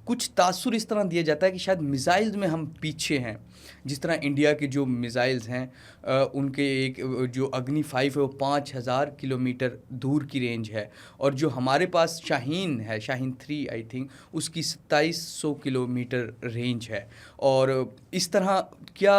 कुछ तासुर इस तरह दिया जाता है कि शायद मिसाइल्स में हम पीछे हैं। जिस तरह इंडिया के जो मिसाइल्स हैं उनके एक जो अग्नि 5 है वो 5000 किलोमीटर दूर की रेंज है, और जो हमारे पास शाहीन है, शाहीन 3 आई थिंक, उसकी 2700 किलोमीटर रेंज है। और इस तरह क्या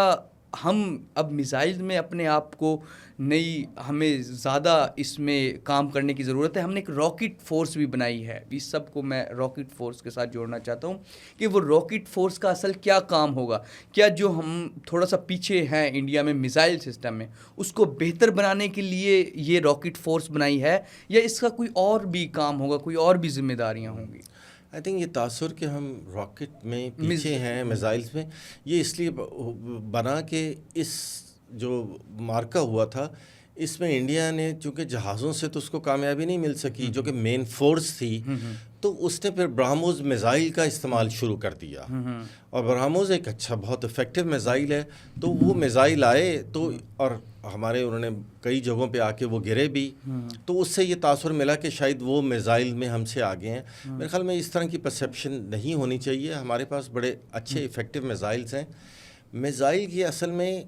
हम अब मिसाइल में अपने आप को हमें ज़्यादा इसमें काम करने की ज़रूरत है। हमने एक रॉकेट फोर्स भी बनाई है, इस सब को मैं रॉकेट फोर्स के साथ जोड़ना चाहता हूँ कि वो रॉकेट फोर्स का असल क्या काम होगा। क्या जो हम थोड़ा सा पीछे हैं इंडिया में मिसाइल सिस्टम में, उसको बेहतर बनाने के लिए ये रॉकेट फोर्स बनाई है, या इसका कोई और भी काम होगा, कोई और भी जिम्मेदारियाँ होंगी? आई थिंक ये तासुर कि हम रॉकेट में पीछे हैं मिसाइल्स में, ये इसलिए बना कि इस जो मार्का हुआ था इसमें इंडिया ने, चूँकि जहाज़ों से तो उसको कामयाबी नहीं मिल सकी जो कि मेन फोर्स थी, तो उसने फिर ब्रह्मोस मिज़ाइल का इस्तेमाल शुरू कर दिया। और ब्रह्मोस एक अच्छा बहुत इफ़ेक्टिव मिज़ाइल है, तो वो मिज़ाइल आए तो और हमारे उन्होंने कई जगहों पे आके वो गिरे भी, तो उससे ये तासुर मिला कि शायद वो मिज़ाइल में हमसे आगे हैं। मेरे ख्याल में इस तरह की परसेप्शन नहीं होनी चाहिए। हमारे पास बड़े अच्छे इफ़ेक्टिव मिज़ाइल्स हैं। मिज़ाइल की असल में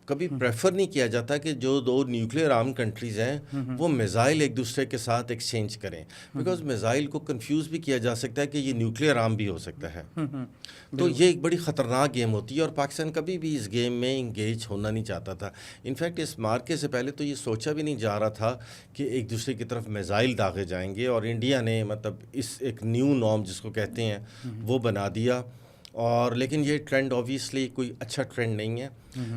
कभी प्रेफर नहीं किया जाता कि जो दो न्यूक्लियर आर्म कंट्रीज़ हैं वो मिज़ाइल एक दूसरे के साथ एक्सचेंज करें, बिकॉज मिज़ाइल को कंफ्यूज भी किया जा सकता है कि ये न्यूक्लियर आर्म भी हो सकता है। तो ये एक बड़ी ख़तरनाक गेम होती है और पाकिस्तान कभी भी इस गेम में इंगेज होना नहीं चाहता था। इनफैक्ट इस मार्के से पहले तो ये सोचा भी नहीं जा रहा था कि एक दूसरे की तरफ मिज़ाइल दागे जाएंगे, और इंडिया ने मतलब इस एक न्यू नॉर्म जिसको कहते हैं वो बना दिया। और लेकिन ये ट्रेंड ऑब्वियसली कोई अच्छा ट्रेंड नहीं है।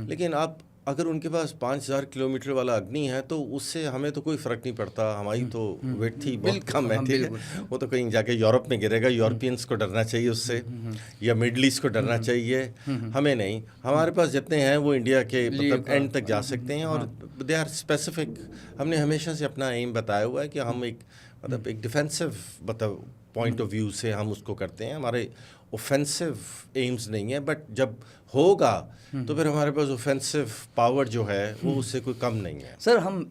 लेकिन आप अगर उनके पास 5000 किलोमीटर वाला अग्नि है तो उससे हमें तो कोई फ़र्क नहीं पड़ता। हमारी तो वेट थी बहुत कम है, ठीक है, वो तो कहीं जाके यूरोप में गिरेगा। यूरोपियंस को डरना चाहिए उससे, या मिडल ईस्ट को डरना चाहिए, हमें नहीं। हमारे पास जितने हैं वो इंडिया के मतलब एंड तक जा सकते हैं, और दे आर स्पेसिफिक। हमने हमेशा से अपना एम बताया हुआ है कि हम एक मतलब एक डिफेंसिव मतलब पॉइंट ऑफ व्यू से हम उसको करते हैं। हमारे ऑफेंसिव एम्स नहीं है, बट जब होगा तो फिर हमारे पास ऑफेंसिव पावर जो है वो उससे कोई कम नहीं है। सर, हम